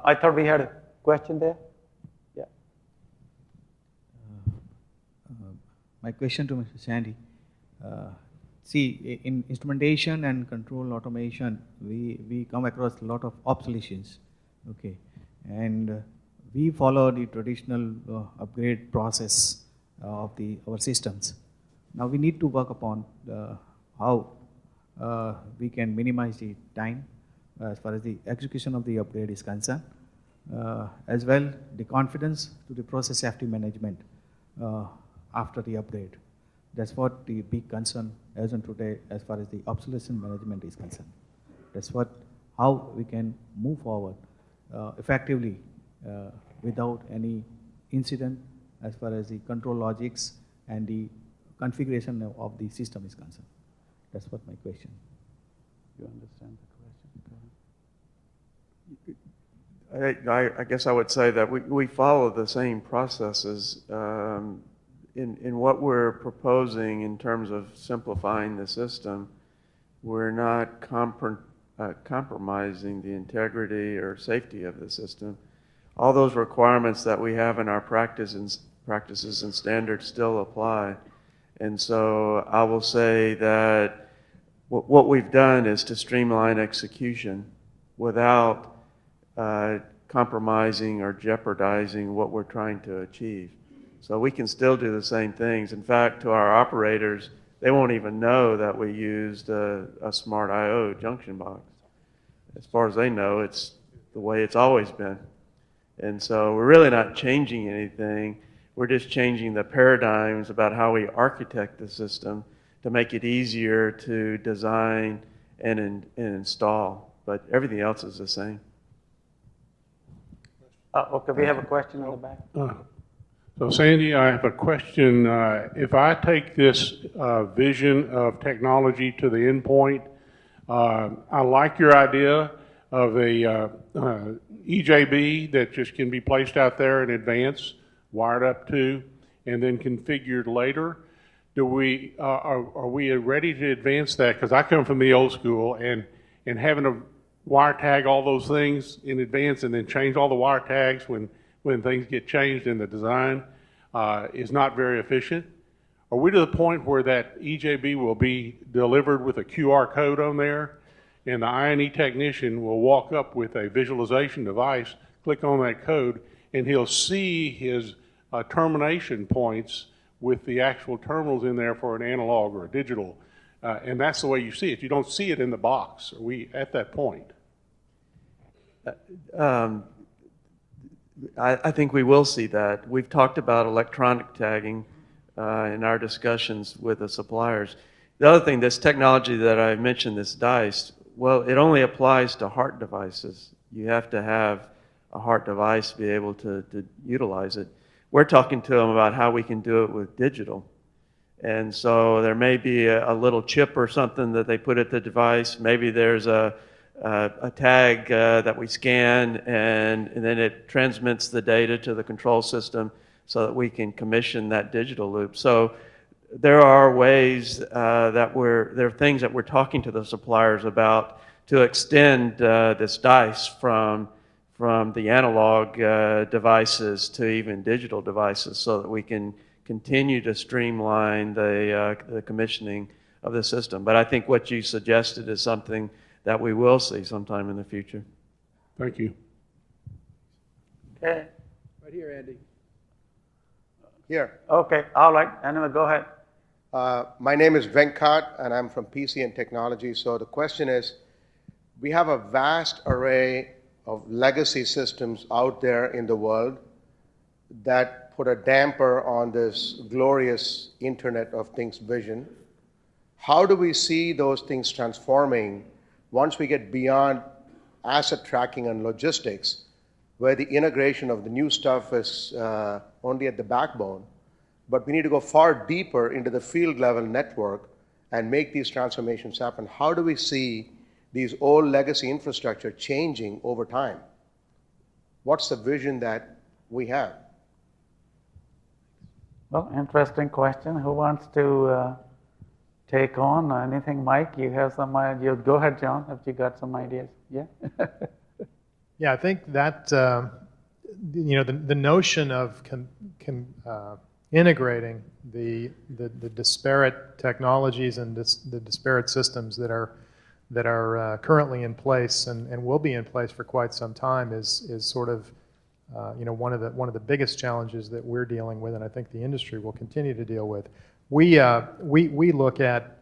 I thought we had a question there. Yeah. My question to Mr. Sandy. See, in instrumentation and control automation, we come across a lot of obsolescence, okay, and we follow the traditional upgrade process of our systems. Now we need to work upon how we can minimize the time as far as the execution of the upgrade is concerned, as well the confidence to the process safety management after the upgrade. That's what the big concern as on today as far as the obsolescence management is concerned. That's how we can move forward effectively without any incident as far as the control logics and the configuration of the system is concerned. That's what my question. You understand the question? I guess I would say that we follow the same processes in what we're proposing in terms of simplifying the system. We're not compromising the integrity or safety of the system. All those requirements that we have in our practices and standards still apply. And so I will say that what we've done is to streamline execution without compromising or jeopardizing what we're trying to achieve. So we can still do the same things. In fact, to our operators, they won't even know that we used a smart I/O junction box. As far as they know, it's the way it's always been. And so we're really not changing anything. We're just changing the paradigms about how we architect the system to make it easier to design and install. But everything else is the same. Okay, we have a question in the back. So Sandy, I have a question. If I take this vision of technology to the endpoint, I like your idea of a EJB that just can be placed out there in advance, wired up to, and then configured later. Are we ready to advance that? Because I come from the old school, and having to wire tag all those things in advance and then change all the wire tags when things get changed in the design is not very efficient. Are we to the point where that EJB will be delivered with a QR code on there, and the I&E technician will walk up with a visualization device, click on that code, and he'll see his termination points with the actual terminals in there for an analog or a digital, and that's the way you see it. You don't see it in the box. Are we at that point? I think we will see that. We've talked about electronic tagging in our discussions with the suppliers. The other thing, this technology that I mentioned, this DICE, well, it only applies to HART devices. You have to have a HART device to be able to utilize it. We're talking to them about how we can do it with digital. And so there may be a little chip or something that they put at the device. Maybe there's a tag that we scan, and then it transmits the data to the control system so that we can commission that digital loop. So there are ways there are things that we're talking to the suppliers about to extend this DICE from the analog devices to even digital devices so that we can continue to streamline the commissioning of the system. But I think what you suggested is something that we will see sometime in the future. Thank you. Okay. Right here, Andy. Here. Okay, all right. Anyway, go ahead. My name is Venkat, and I'm from PC and Technology. So the question is, we have a vast array of legacy systems out there in the world that put a damper on this glorious Internet of Things vision. How do we see those things transforming once we get beyond asset tracking and logistics, where the integration of the new stuff is only at the backbone, but we need to go far deeper into the field level network and make these transformations happen? How do we see these old legacy infrastructure changing over time? What's the vision that we have? Well, interesting question. Who wants to take on anything? Mike, you have some ideas? Go ahead, John, if you got some ideas. Yeah? Yeah, I think that the notion of integrating the disparate technologies and the disparate systems that are currently in place and will be in place for quite some time is sort of one of the biggest challenges that we're dealing with, and I think the industry will continue to deal with. We look at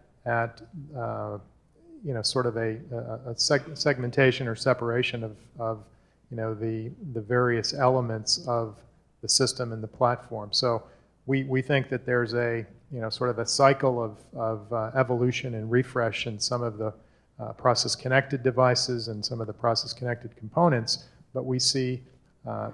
sort of a segmentation or separation of the various elements of the system and the platform. So we think that there's a sort of a cycle of evolution and refresh in some of the process connected devices and some of the process connected components, but we see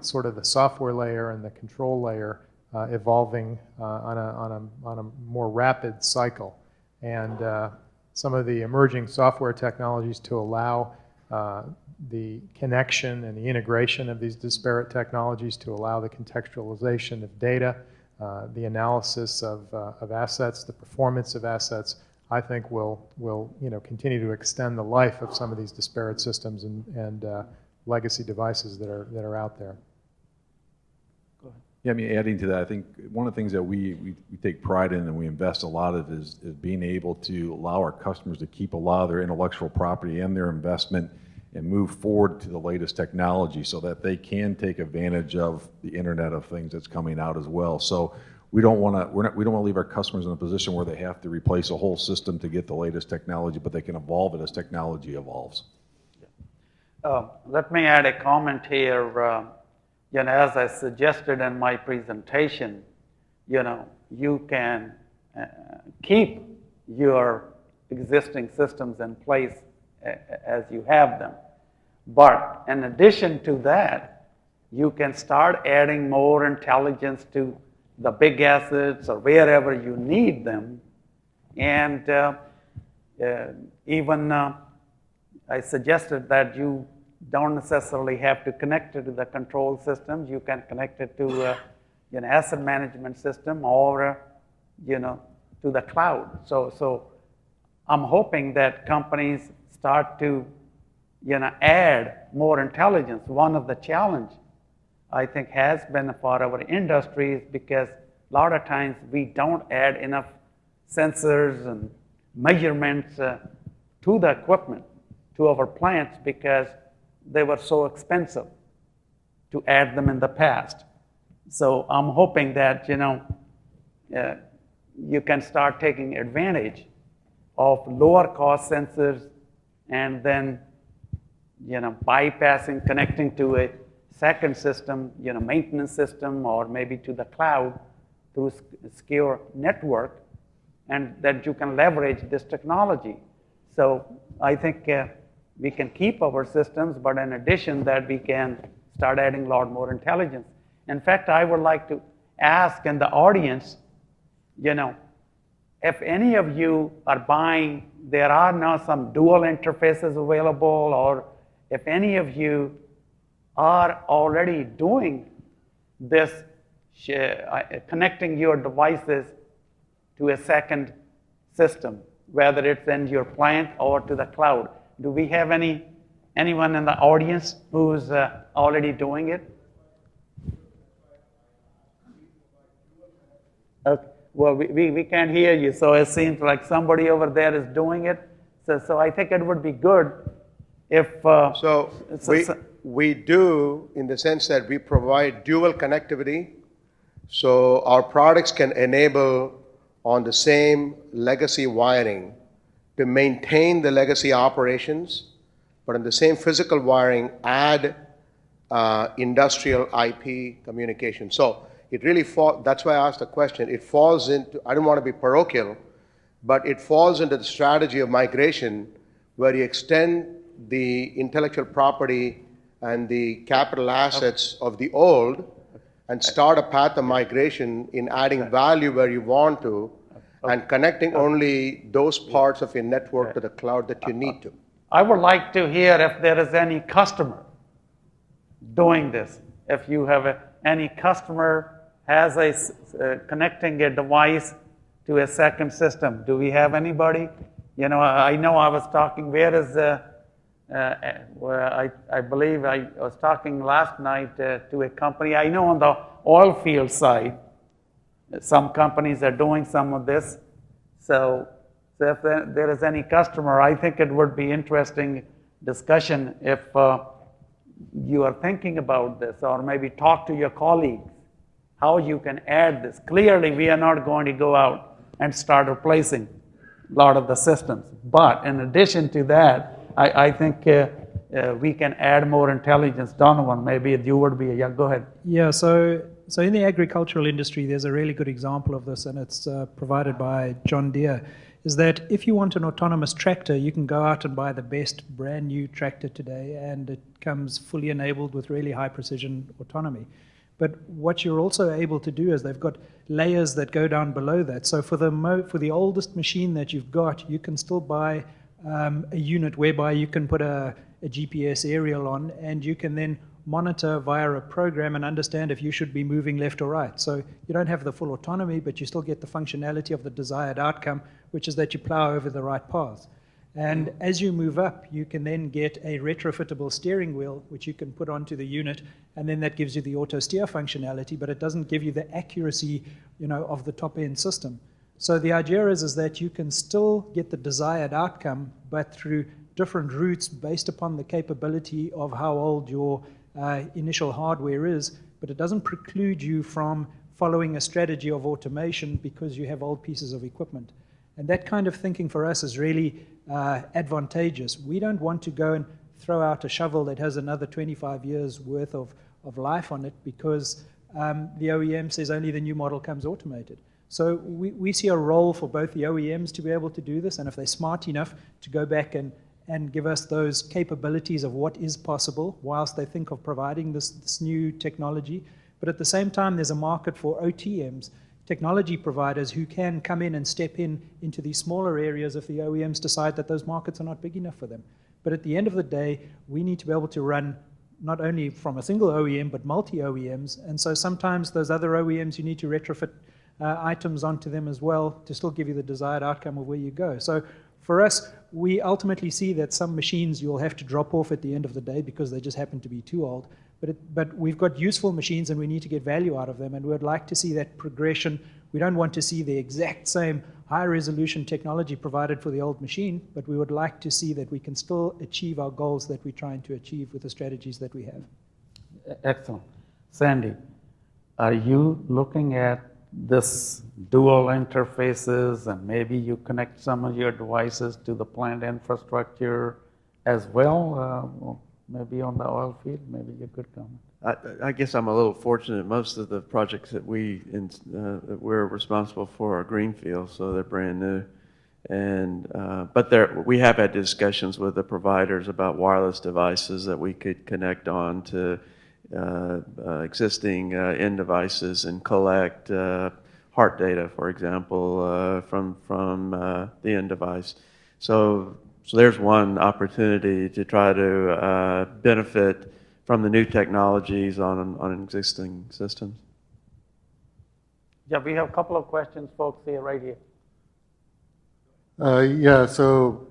sort of the software layer and the control layer evolving on a more rapid cycle, and some of the emerging software technologies to allow the connection and the integration of these disparate technologies to allow the contextualization of data, the analysis of assets, the performance of assets, I think will continue to extend the life of some of these disparate systems and legacy devices that are out there. Go ahead. Yeah, I mean, adding to that, I think one of the things that we take pride in and we invest a lot of is being able to allow our customers to keep a lot of their intellectual property and their investment and move forward to the latest technology so that they can take advantage of the Internet of Things that's coming out as well. So we don't want to leave our customers in a position where they have to replace a whole system to get the latest technology, but they can evolve it as technology evolves. Let me add a comment here. As I suggested in my presentation, you can keep your existing systems in place as you have them. But in addition to that, you can start adding more intelligence to the big assets or wherever you need them. And even I suggested that you don't necessarily have to connect it to the control systems. You can connect it to an asset management system or to the cloud. So I'm hoping that companies start to add more intelligence. One of the challenge I think has been for our industry is because a lot of times we don't add enough sensors and measurements to the equipment, to our plants, because they were so expensive to add them in the past. So I'm hoping that you can start taking advantage of lower cost sensors and then bypassing, connecting to a second system, maintenance system, or maybe to the cloud through a secure network, and that you can leverage this technology. So I think we can keep our systems, but in addition that we can start adding a lot more intelligence. In fact, I would like to ask in the audience, if any of you are buying, there are now some dual interfaces available, or if any of you are already doing this, connecting your devices to a second system, whether it's in your plant or to the cloud. Do we have anyone in the audience who's already doing it? Okay. Well, we can't hear you, so it seems like somebody over there is doing it. So I think it would be good if... We do, in the sense that we provide dual connectivity, so our products can enable on the same legacy wiring to maintain the legacy operations, but in the same physical wiring, add industrial IP communication. So it really that's why I asked the question. It falls into, I don't want to be parochial, but it falls into the strategy of migration where you extend the intellectual property and the capital assets of the old and start a path of migration in adding value where you want to and connecting only those parts of your network to the cloud that you need to. I would like to hear if there is any customer doing this. If you have any customer has connecting a device to a second system. Do we have anybody? I know I was talking, where is where I believe I was talking last night to a company. I know on the oil field side, some companies are doing some of this. So if there is any customer, I think it would be interesting discussion if you are thinking about this, or maybe talk to your colleagues how you can add this. Clearly, we are not going to go out and start replacing a lot of the systems. But in addition to that, I think we can add more intelligence. Donovan, maybe you would be, yeah, go ahead. Yeah, so in the agricultural industry, there's a really good example of this, and it's provided by John Deere, is that if you want an autonomous tractor, you can go out and buy the best brand new tractor today, and it comes fully enabled with really high precision autonomy. But what you're also able to do is they've got layers that go down below that. So for the oldest machine that you've got, you can still buy a unit whereby you can put a GPS aerial on, and you can then monitor via a program and understand if you should be moving left or right. So you don't have the full autonomy, but you still get the functionality of the desired outcome, which is that you plow over the right paths. And as you move up, you can then get a retrofittable steering wheel, which you can put onto the unit, and then that gives you the auto steer functionality, but it doesn't give you the accuracy, of the top end system. So the idea is that you can still get the desired outcome, but through different routes based upon the capability of how old your initial hardware is, but it doesn't preclude you from following a strategy of automation because you have old pieces of equipment. And that kind of thinking for us is really advantageous. We don't want to go and throw out a shovel that has another 25 years worth of life on it because the OEM says only the new model comes automated. So we see a role for both the OEMs to be able to do this, and if they're smart enough to go back and give us those capabilities of what is possible whilst they think of providing this new technology. But at the same time, there's a market for OTMs, technology providers who can come in and step into these smaller areas if the OEMs decide that those markets are not big enough for them. But at the end of the day, we need to be able to run not only from a single OEM, but multi-OEMs. And so sometimes those other OEMs, you need to retrofit items onto them as well to still give you the desired outcome of where you go. So for us, we ultimately see that some machines you'll have to drop off at the end of the day because they just happen to be too old. But we've got useful machines and we need to get value out of them, and we would like to see that progression. We don't want to see the exact same high-resolution technology provided for the old machine, but we would like to see that we can still achieve our goals that we're trying to achieve with the strategies that we have. Excellent. Sandy, are you looking at this dual interfaces, and maybe you connect some of your devices to the plant infrastructure as well? Maybe on the oil field, maybe you could comment. I guess I'm a little fortunate. Most of the projects that we're responsible for are greenfield, so they're brand new. And but we have had discussions with the providers about wireless devices that we could connect on to existing end devices and collect heart data, for example, from the end device. So there's one opportunity to try to benefit from the new technologies on existing systems. Yeah, we have a couple of questions, folks, here, right here. Yeah, so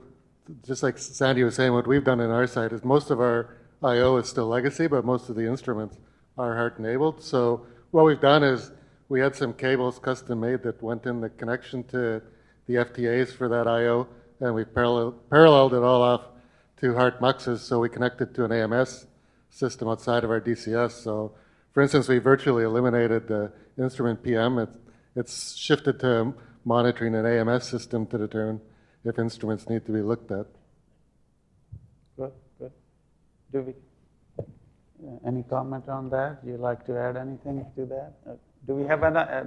just like Sandy was saying, what we've done on our side is most of our I/O is still legacy, but most of the instruments are heart-enabled. So what we've done is we had some cables custom made that went in the connection to the FTAs for that I/O, and we paralleled it all off to heart muxes, so we connected to an AMS system outside of our DCS. So, for instance, we virtually eliminated the instrument PM. It's shifted to monitoring an AMS system to determine if instruments need to be looked at. Good, good. Do we, any comment on that? You like to add anything to that? Do we have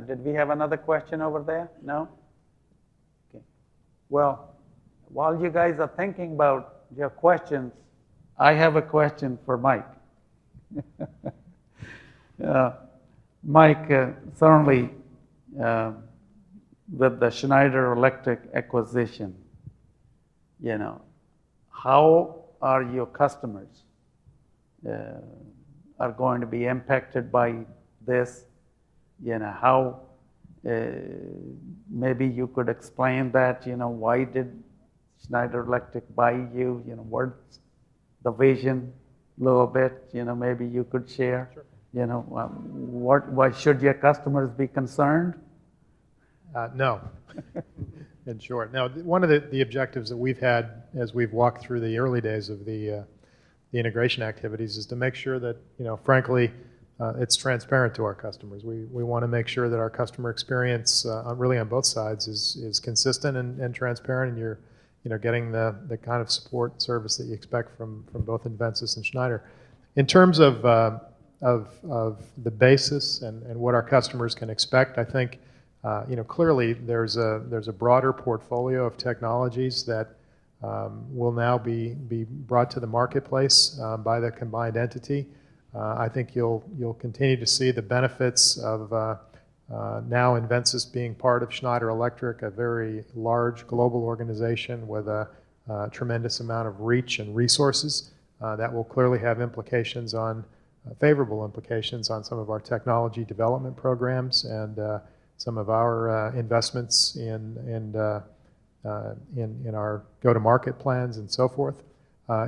did we have another question over there? No? Okay. Well, while you guys are thinking about your questions, I have a question for Mike. Mike, certainly with the Schneider Electric acquisition, how are your customers are going to be impacted by this? How maybe you could explain that, why did Schneider Electric buy you? the vision a little bit? Maybe you could share. Sure. What should your customers be concerned? No, in short. Now, one of the objectives that we've had as we've walked through the early days of the integration activities is to make sure that, frankly, it's transparent to our customers. We want to make sure that our customer experience, really on both sides, is consistent and transparent, and you're getting the kind of support service that you expect from both Invensys and Schneider. In terms of the basis and what our customers can expect, I think clearly there's a broader portfolio of technologies that will now be brought to the marketplace by the combined entity. I think you'll continue to see the benefits of now Invensys being part of Schneider Electric, a very large global organization with a tremendous amount of reach and resources that will clearly have implications on favorable implications on some of our technology development programs and some of our investments in our go-to-market plans and so forth.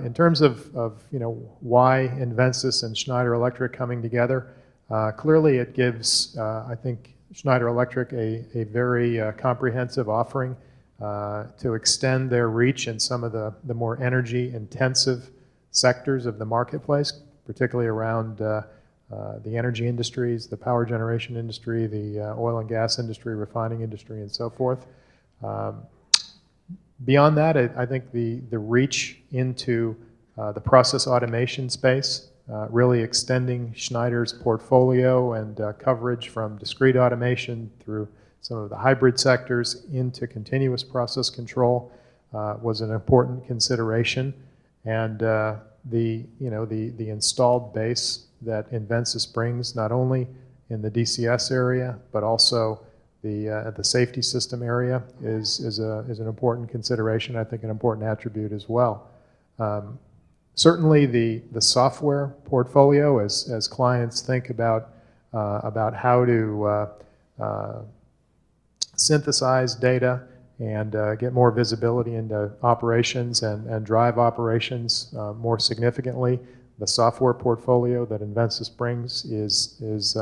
In terms of why Invensys and Schneider Electric coming together, clearly it gives, I think, Schneider Electric a very comprehensive offering to extend their reach in some of the more energy-intensive sectors of the marketplace, particularly around the energy industries, the power generation industry, the oil and gas industry, refining industry, and so forth. Beyond that, I think the reach into the process automation space, really extending Schneider's portfolio and coverage from discrete automation through some of the hybrid sectors into continuous process control was an important consideration. And the installed base that Invensys brings, not only in the DCS area, but also the safety system area, is an important consideration, I think an important attribute as well. Certainly the software portfolio, as clients think about how to synthesize data and get more visibility into operations and drive operations more significantly, the software portfolio that Invensys brings is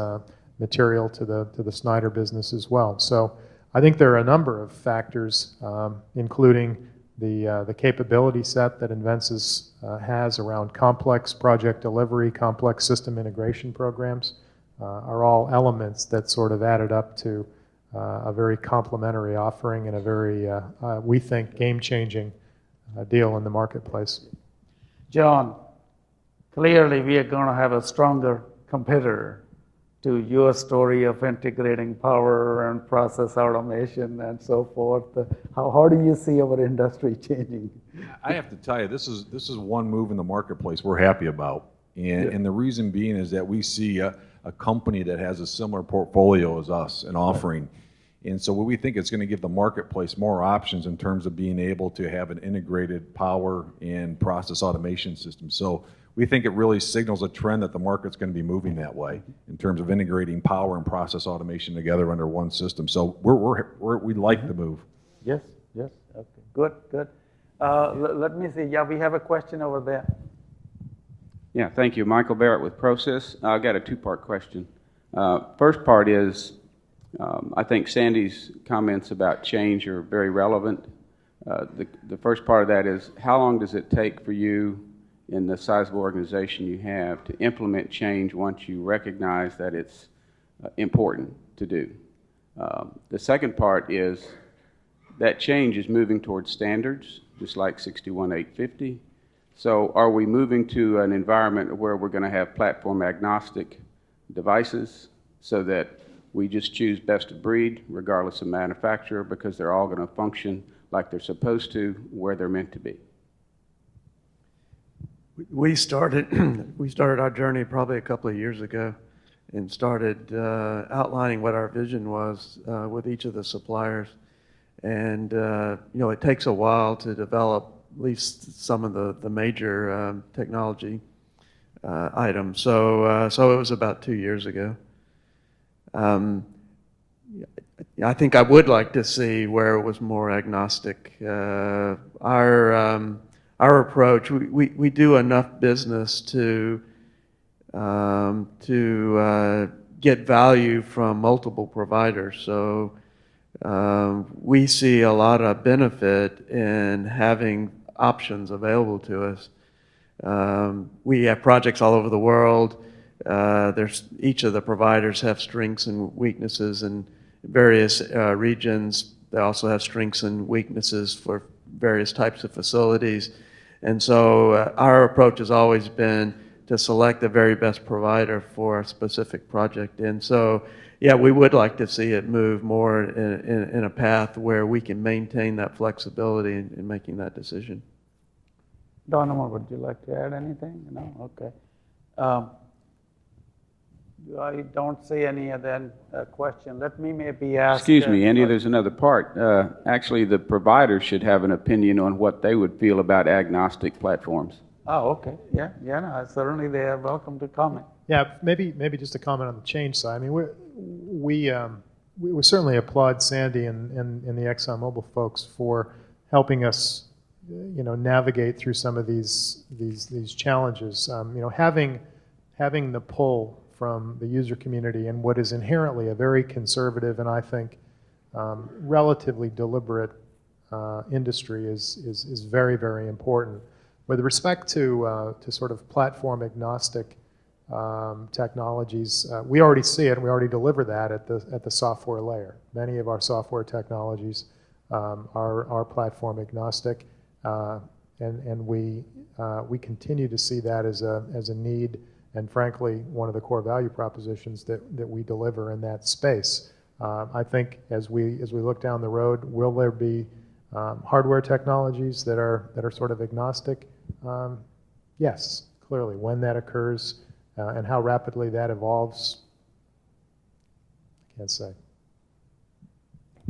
material to the Schneider business as well. So I think there are a number of factors, including the capability set that Invensys has around complex project delivery, complex system integration programs, are all elements that sort of added up to a very complementary offering and a very, we think, game-changing deal in the marketplace. John, clearly we are going to have a stronger competitor to your story of integrating power and process automation and so forth. How do you see our industry changing? I have to tell you, this is one move in the marketplace we're happy about. And the reason being is that we see a company that has a similar portfolio as us, an offering. And so we think it's going to give the marketplace more options in terms of being able to have an integrated power and process automation system. So we think it really signals a trend that the market's going to be moving that way in terms of integrating power and process automation together under one system. So we like the move. Yes. Okay. Good. Let me see. Yeah, we have a question over there. Yeah, thank you. Michael Barrett with Process. I got a two-part question. First part is, I think Sandy's comments about change are very relevant. The first part of that is, how long does it take for you in the sizable organization you have to implement change once you recognize that it's important to do? The second part is that change is moving towards standards, just like 61850. So are we moving to an environment where we're going to have platform agnostic devices so that we just choose best of breed regardless of manufacturer because they're all going to function like they're supposed to where they're meant to be? We started our journey probably a couple of years ago and started outlining what our vision was with each of the suppliers. And it takes a while to develop at least some of the major technology items. So it was about 2 years ago. I think I would like to see where it was more agnostic. our approach, we do enough business to get value from multiple providers. So we see a lot of benefit in having options available to us. We have projects all over the world. Each of the providers have strengths and weaknesses in various regions. They also have strengths and weaknesses for various types of facilities. And so our approach has always been to select the very best provider for a specific project. And so, yeah, we would like to see it move more in a path where we can maintain that flexibility in making that decision. Donovan, would you like to add anything? No? Okay. I don't see any other question. Let me maybe ask... Excuse me, Andy, there's another part. Actually, the providers should have an opinion on what they would feel about agnostic platforms. Oh, okay. Yeah, no, certainly they are welcome to comment. Yeah, maybe just a comment on the change side. I mean, we certainly applaud Sandy and the ExxonMobil folks for helping us, navigate through some of these challenges. Having the pull from the user community in what is inherently a very conservative and I think relatively deliberate industry is very, very important. With respect to sort of platform agnostic technologies, we already see it, and we already deliver that at the software layer. Many of our software technologies are platform agnostic, and we continue to see that as a need, and frankly, one of the core value propositions that we deliver in that space. I think as we look down the road, will there be hardware technologies that are sort of agnostic? Yes, clearly. When that occurs and how rapidly that evolves, I can't say.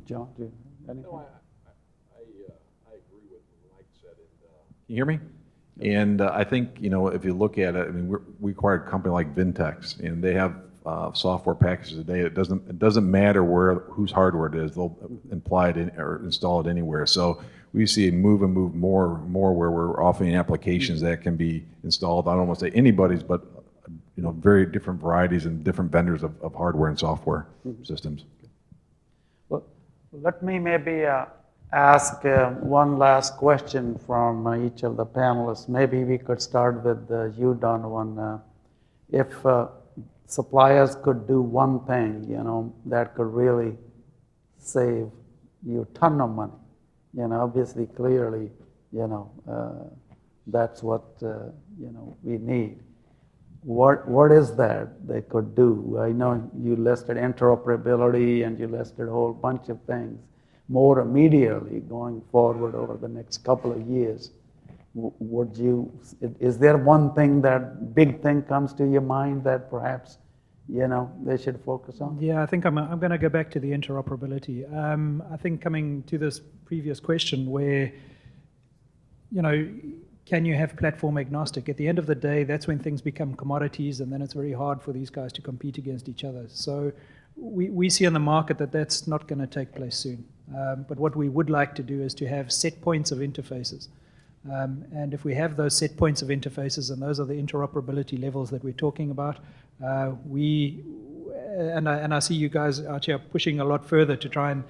John, do you have anything? No, I agree with what Mike said. Can you hear me? And I think, if you look at it, I mean, we acquired a company like Vintex, and they have software packages today. It doesn't matter whose hardware it is; they'll imply it or install it anywhere. So we see a move more where we're offering applications that can be installed. I don't want to say anybody's, but very different varieties and different vendors of hardware and software systems. Well, let me maybe ask one last question from each of the panelists. Maybe we could start with you, Donovan. If suppliers could do one thing, that could really save you a ton of money. Obviously, clearly, that's what, we need. What is that they could do? I know you listed interoperability and you listed a whole bunch of things more immediately going forward over the next couple of years. Is there one thing, that big thing comes to your mind that perhaps, they should focus on? Yeah, I think I'm going to go back to the interoperability. I think coming to this previous question where, can you have platform agnostic? At the end of the day, that's when things become commodities, and then it's very hard for these guys to compete against each other. So we see in the market that that's not going to take place soon. But what we would like to do is to have set points of interfaces. And if we have those set points of interfaces, and those are the interoperability levels that we're talking about, I see you guys out here pushing a lot further to try and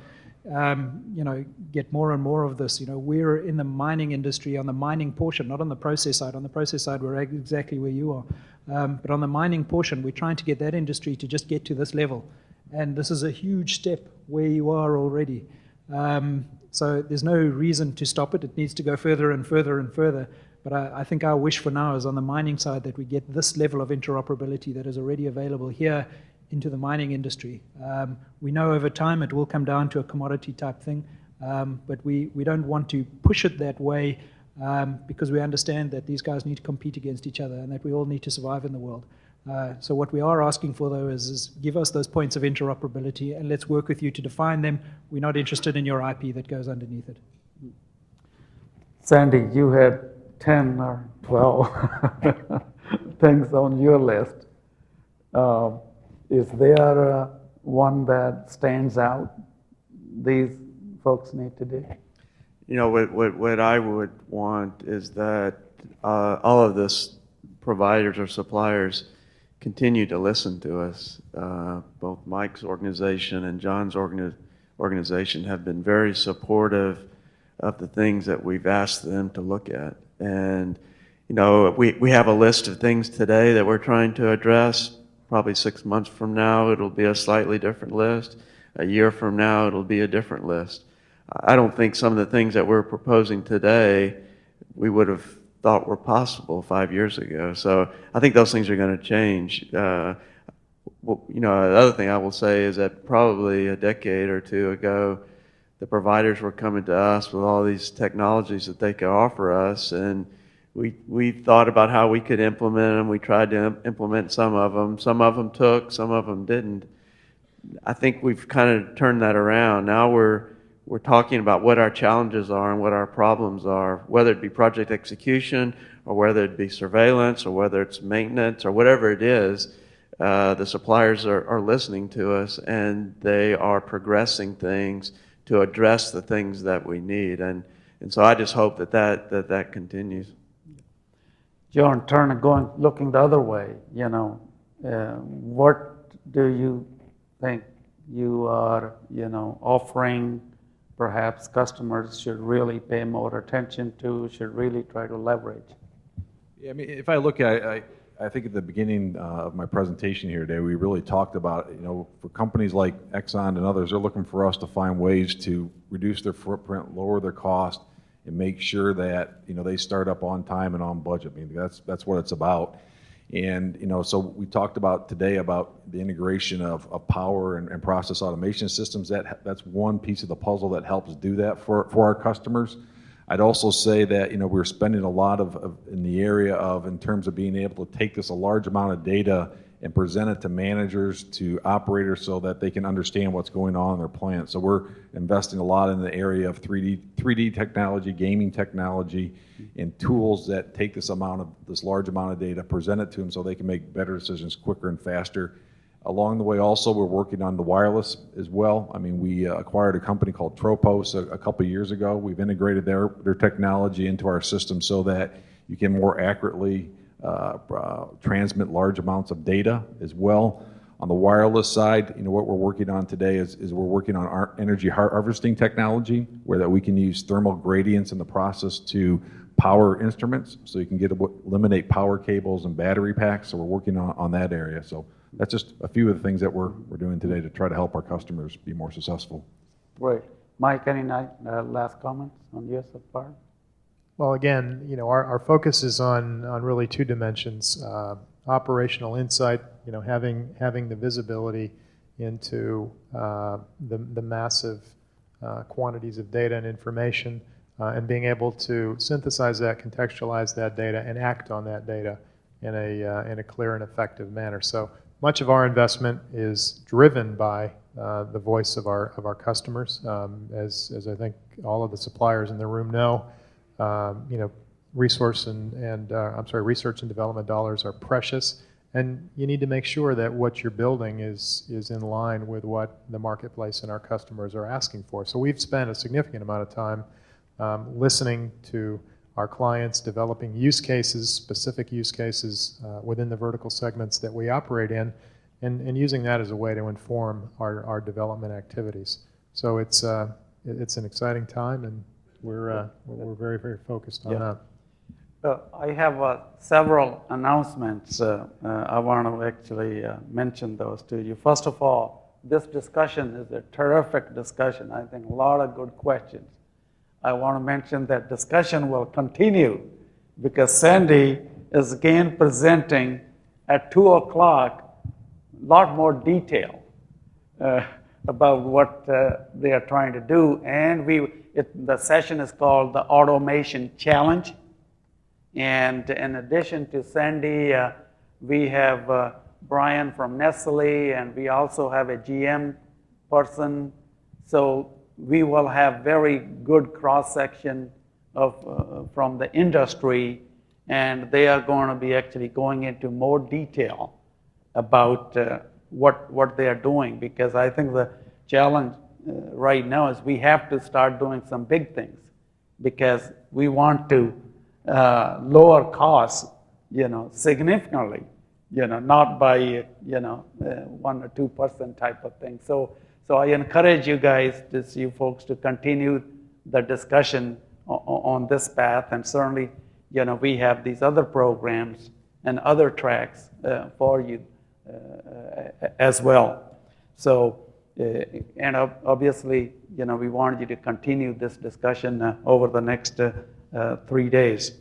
get more and more of this. We're in the mining industry on the mining portion, not on the process side. On the process side, we're exactly where you are. But on the mining portion, we're trying to get that industry to just get to this level. And this is a huge step where you are already. So there's no reason to stop it. It needs to go further and further and further. But I think our wish for now is on the mining side that we get this level of interoperability that is already available here into the mining industry. We know over time it will come down to a commodity type thing, but we don't want to push it that way because we understand that these guys need to compete against each other and that we all need to survive in the world. So what we are asking for, though, is give us those points of interoperability and let's work with you to define them. We're not interested in your IP that goes underneath it. Sandy, you had 10 or 12 things on your list. Is there one that stands out these folks need to do? You know, what I would want is that all of this providers or suppliers continue to listen to us. Both Mike's organization and John's organization have been very supportive of the things that we've asked them to look at. And, you know, we have a list of things today that we're trying to address. Probably 6 months from now, it'll be a slightly different list. A year from now, it'll be a different list. I don't think some of the things that we're proposing today we would have thought were possible 5 years ago. So I think those things are going to change. Well, you know, the other thing I will say is that probably a decade or two ago, the providers were coming to us with all these technologies that they could offer us, and we thought about how we could implement them. We tried to implement some of them. Some of them took, some of them didn't. I think we've kind of turned that around. Now we're talking about what our challenges are and what our problems are, whether it be project execution or whether it be surveillance or whether it's maintenance or whatever it is. The suppliers are listening to us, and they are progressing things to address the things that we need. And so I just hope that continues. John, looking the other way, you know, what do you think you are, you know, offering perhaps customers should really pay more attention to, should really try to leverage? Yeah, I mean, if I look at it, I think at the beginning of my presentation here today, we really talked about, you know, for companies like Exxon and others, they're looking for us to find ways to reduce their footprint, lower their cost, and make sure that, you know, they start up on time and on budget. I mean, that's what it's about. And, you know, so we talked about today about the integration of power and process automation systems. That's one piece of the puzzle that helps do that for our customers. I'd also say that, you know, we're spending a lot in the area of, in terms of being able to take this a large amount of data and present it to managers, to operators, so that they can understand what's going on in their plant. So we're investing a lot in the area of 3D technology, gaming technology, and tools that take this large amount of data, present it to them so they can make better decisions quicker and faster. Along the way also, we're working on the wireless as well. I mean, we acquired a company called Tropos a couple of years ago. We've integrated their technology into our system so that you can more accurately transmit large amounts of data as well. On the wireless side, you know, what we're working on today is we're working on our energy harvesting technology, where that we can use thermal gradients in the process to power instruments, so you can eliminate power cables and battery packs. So we're working on that area. So that's just a few of the things that we're doing today to try to help our customers be more successful. Great. Mike, any last comments on your part? Well, again, you know, our focus is on really two dimensions: operational insight, you know, having the visibility into the massive quantities of data and information, and being able to synthesize that, contextualize that data, and act on that data in a clear and effective manner. So much of our investment is driven by the voice of our customers. As I think all of the suppliers in the room know, you know, research and development dollars are precious, and you need to make sure that what you're building is in line with what the marketplace and our customers are asking for. So we've spent a significant amount of time listening to our clients, developing use cases, specific use cases within the vertical segments that we operate in, and using that as a way to inform our development activities. So it's an exciting time, and we're very, very focused on that. I have several announcements. I want to actually mention those to you. First of all, this discussion is a terrific discussion. I think a lot of good questions. I want to mention that discussion will continue because Sandy is again presenting at 2 o'clock a lot more detail about what they are trying to do. And the session is called the Automation Challenge. And in addition to Sandy, we have Brian from Nestle, and we also have a GM person. So we will have very good cross-section from the industry, and they are going to be actually going into more detail about what they are doing, because I think the challenge right now is we have to start doing some big things. because we want to lower costs, significantly, not by, 1 or 2% type of thing. So I encourage you guys, you folks, to continue the discussion on this path, and certainly, we have these other programs and other tracks for you as well. So, and obviously, we wanted you to continue this discussion over the next 3 days.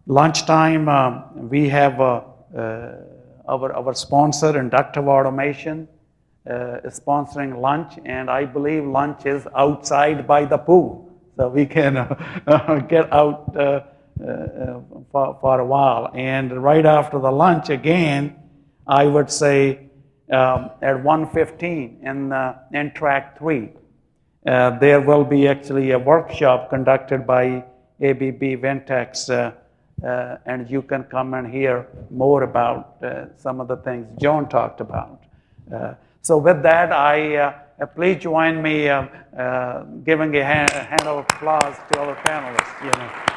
Lunchtime, we have our sponsor, Inductive Automation, is sponsoring lunch, and I believe lunch is outside by the pool, so we can get out for a while. And right after the lunch, again, I would say at 1:15 in track 3, there will be actually a workshop conducted by ABB Ventex, and you can come and hear more about some of the things John talked about. So with that, please join me giving a hand of applause to our panelists.